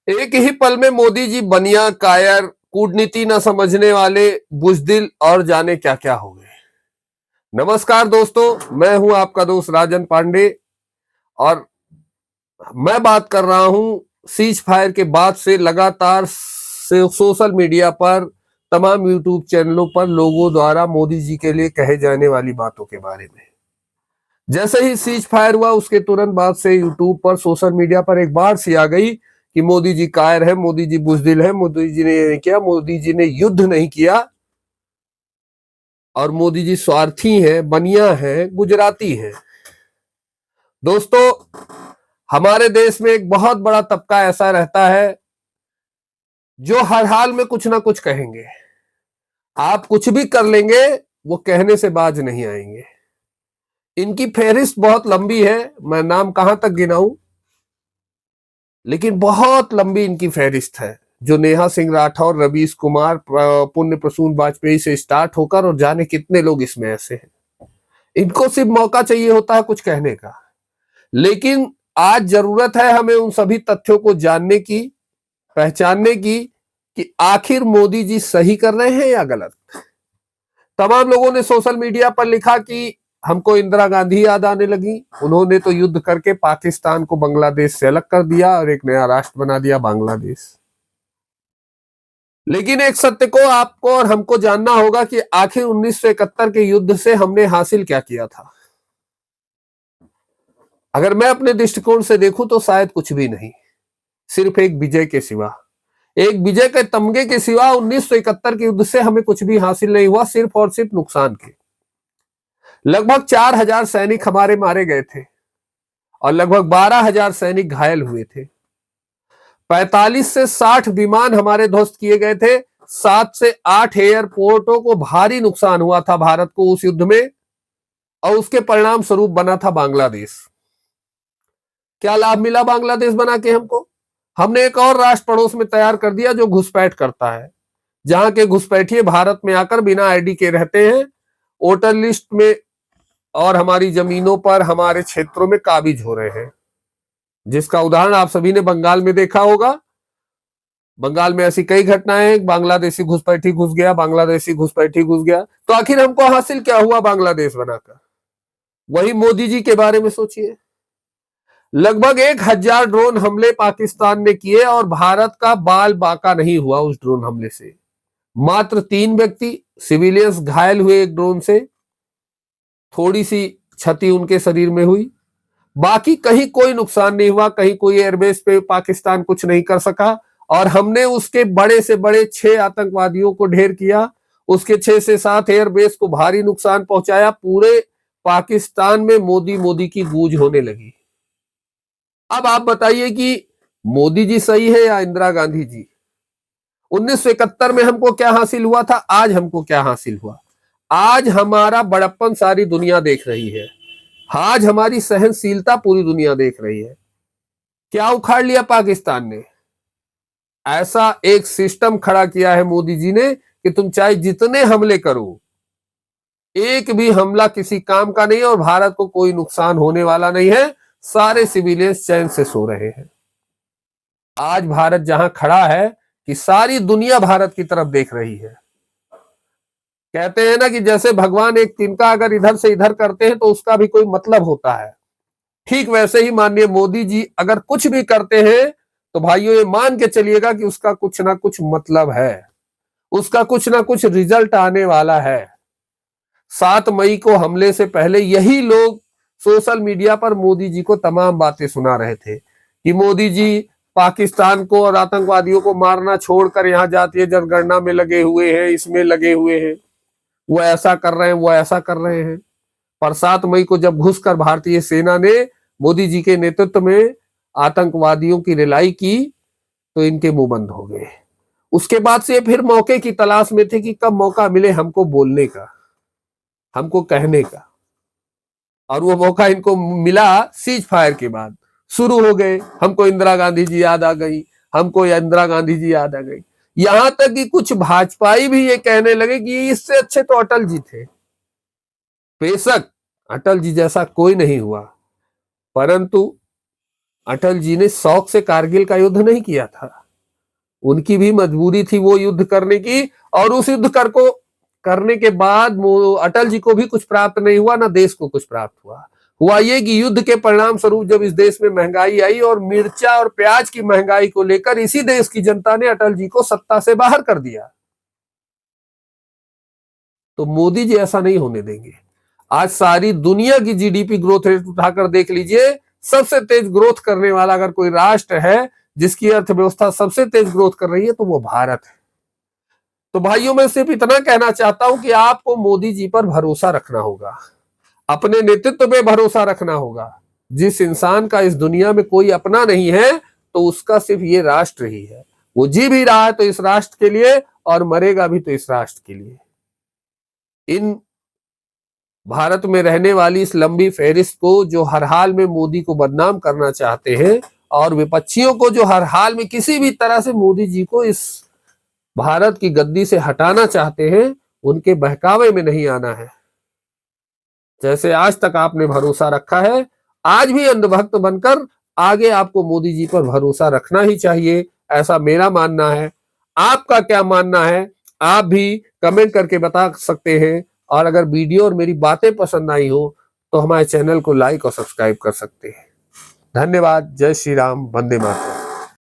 एक ही पल में मोदी जी बनिया कायर, कूटनीति न समझने वाले, बुजदिल और जाने क्या क्या हो गए। नमस्कार दोस्तों, मैं हूं आपका दोस्त राजन पांडे और मैं बात कर रहा हूं सीज फायर के बाद से लगातार से सोशल मीडिया पर तमाम यूट्यूब चैनलों पर लोगों द्वारा मोदी जी के लिए कहे जाने वाली बातों के बारे में। जैसे ही सीज फायर हुआ उसके तुरंत बाद से यूट्यूब पर सोशल मीडिया पर एक बार सी आ गई कि मोदी जी कायर है, मोदी जी बुजदिल है, मोदी जी ने नहीं किया, मोदी जी ने युद्ध नहीं किया और मोदी जी स्वार्थी हैं, बनिया हैं, गुजराती हैं। दोस्तों, हमारे देश में एक बहुत बड़ा तबका ऐसा रहता है जो हर हाल में कुछ ना कुछ कहेंगे। आप कुछ भी कर लेंगे, वो कहने से बाज नहीं आएंगे। इनकी फेहरिस्त बहुत लंबी है, मैं नाम कहां तक गिनाऊं, लेकिन बहुत लंबी इनकी फेहरिस्त है जो नेहा सिंह राठौर, रवीश कुमार, पुण्य प्रसून वाजपेयी से स्टार्ट होकर और जाने कितने लोग इसमें ऐसे हैं। इनको सिर्फ मौका चाहिए होता है कुछ कहने का। लेकिन आज जरूरत है हमें उन सभी तथ्यों को जानने की, पहचानने की कि आखिर मोदी जी सही कर रहे हैं या गलत। तमाम लोगों ने सोशल मीडिया पर लिखा कि हमको इंदिरा गांधी याद आने लगी, उन्होंने तो युद्ध करके पाकिस्तान को बांग्लादेश से अलग कर दिया और एक नया राष्ट्र बना दिया बांग्लादेश। लेकिन एक सत्य को आपको और हमको जानना होगा कि आखिर 1971 के युद्ध से हमने हासिल क्या किया था। अगर मैं अपने दृष्टिकोण से देखूं तो शायद कुछ भी नहीं, सिर्फ एक विजय के सिवा, एक विजय के तमगे के सिवा 1971 के युद्ध से हमें कुछ भी हासिल नहीं हुआ, सिर्फ और सिर्फ नुकसान के। लगभग 4000 सैनिक हमारे मारे गए थे और लगभग 12,000 सैनिक घायल हुए थे। 45 से 60 विमान हमारे ध्वस्त किए गए थे। 7 से 8 एयरपोर्टों को भारी नुकसान हुआ था भारत को उस युद्ध में और उसके परिणाम स्वरूप बना था बांग्लादेश। क्या लाभ मिला बांग्लादेश बना के हमको? हमने एक और राष्ट्र पड़ोस में तैयार कर दिया जो घुसपैठ करता है, जहां के घुसपैठिए भारत में आकर बिना आईडी के रहते हैं, वोटर लिस्ट में और हमारी जमीनों पर, हमारे क्षेत्रों में काबिज हो रहे हैं। जिसका उदाहरण आप सभी ने बंगाल में देखा होगा। बंगाल में ऐसी कई घटनाएं, बांग्लादेशी घुसपैठी घुस गया, बांग्लादेशी घुसपैठी घुस गया। तो आखिर हमको हासिल क्या हुआ बांग्लादेश बनाकर? वही मोदी जी के बारे में सोचिए। लगभग 1000 ड्रोन हमले पाकिस्तान ने किए और भारत का बाल बाका नहीं हुआ उस ड्रोन हमले से। मात्र 3 व्यक्ति सिविलियंस घायल हुए एक ड्रोन से, थोड़ी सी क्षति उनके शरीर में हुई, बाकी कहीं कोई नुकसान नहीं हुआ, कहीं कोई एयरबेस पे पाकिस्तान कुछ नहीं कर सका। और हमने उसके बड़े से बड़े 6 आतंकवादियों को ढेर किया, उसके 6 से 7 एयरबेस को भारी नुकसान पहुंचाया। पूरे पाकिस्तान में मोदी मोदी की गूंज होने लगी। अब आप बताइए कि मोदी जी सही है या इंदिरा गांधी जी? 1971 में हमको क्या हासिल हुआ था, आज हमको क्या हासिल हुआ? आज हमारा बड़प्पन सारी दुनिया देख रही है, आज हमारी सहनशीलता पूरी दुनिया देख रही है। क्या उखाड़ लिया पाकिस्तान ने? ऐसा एक सिस्टम खड़ा किया है मोदी जी ने कि तुम चाहे जितने हमले करो, एक भी हमला किसी काम का नहीं है और भारत को कोई नुकसान होने वाला नहीं है। सारे सिविलियंस चैन से सो रहे हैं। आज भारत जहां खड़ा है कि सारी दुनिया भारत की तरफ देख रही है। कहते हैं ना कि जैसे भगवान एक तिनका अगर इधर से इधर करते हैं तो उसका भी कोई मतलब होता है। ठीक वैसे ही माननीय मोदी जी अगर कुछ भी करते हैं तो भाइयों ये मान के चलिएगा कि उसका कुछ ना कुछ मतलब है, उसका कुछ ना कुछ रिजल्ट आने वाला है। 7 मई को हमले से पहले यही लोग सोशल मीडिया पर मोदी जी को तमाम बातें सुना रहे थे कि मोदी जी पाकिस्तान को और आतंकवादियों को मारना छोड़कर यहाँ जातीय जनगणना में लगे हुए हैं, इसमें लगे हुए हैं, वो ऐसा कर रहे हैं, वो ऐसा कर रहे हैं। पर 7 मई को जब घुसकर भारतीय सेना ने मोदी जी के नेतृत्व में आतंकवादियों की रिलाई की तो इनके मुंह बंद हो गए। उसके बाद से फिर मौके की तलाश में थे कि कब मौका मिले हमको बोलने का, हमको कहने का। और वो मौका इनको मिला सीज फायर के बाद। शुरू हो गए, हमको इंदिरा गांधी जी याद आ गई, हमको इंदिरा गांधी जी याद आ गई। यहां तक कि कुछ भाजपाई भी ये कहने लगे कि इससे अच्छे तो अटल जी थे। बेशक अटल जी जैसा कोई नहीं हुआ, परंतु अटल जी ने शौक से कारगिल का युद्ध नहीं किया था, उनकी भी मजबूरी थी वो युद्ध करने की। और उस युद्ध को करने के बाद अटल जी को भी कुछ प्राप्त नहीं हुआ, ना देश को कुछ प्राप्त हुआ। हुआ ये कि युद्ध के परिणाम स्वरूप जब इस देश में महंगाई आई और मिर्चा और प्याज की महंगाई को लेकर इसी देश की जनता ने अटल जी को सत्ता से बाहर कर दिया। तो मोदी जी ऐसा नहीं होने देंगे। आज सारी दुनिया की जीडीपी ग्रोथ रेट उठाकर देख लीजिए, सबसे तेज ग्रोथ करने वाला अगर कोई राष्ट्र है जिसकी अर्थव्यवस्था सबसे तेज ग्रोथ कर रही है तो वो भारत है। तो भाइयों मैं सिर्फ इतना कहना चाहता हूं कि आपको मोदी जी पर भरोसा रखना होगा, अपने नेतृत्व पे भरोसा रखना होगा। जिस इंसान का इस दुनिया में कोई अपना नहीं है तो उसका सिर्फ ये राष्ट्र ही है। वो जी भी रहा है तो इस राष्ट्र के लिए और मरेगा भी तो इस राष्ट्र के लिए। इन भारत में रहने वाली इस लंबी फहरिस्त को जो हर हाल में मोदी को बदनाम करना चाहते हैं और विपक्षियों को जो हर हाल में किसी भी तरह से मोदी जी को इस भारत की गद्दी से हटाना चाहते हैं, उनके बहकावे में नहीं आना है। जैसे आज तक आपने भरोसा रखा है, आज भी अंधभक्त बनकर आगे आपको मोदी जी पर भरोसा रखना ही चाहिए, ऐसा मेरा मानना है। आपका क्या मानना है आप भी कमेंट करके बता सकते हैं। और अगर वीडियो और मेरी बातें पसंद आई हो तो हमारे चैनल को लाइक और सब्सक्राइब कर सकते हैं। धन्यवाद। जय श्री राम। वंदे मातरम।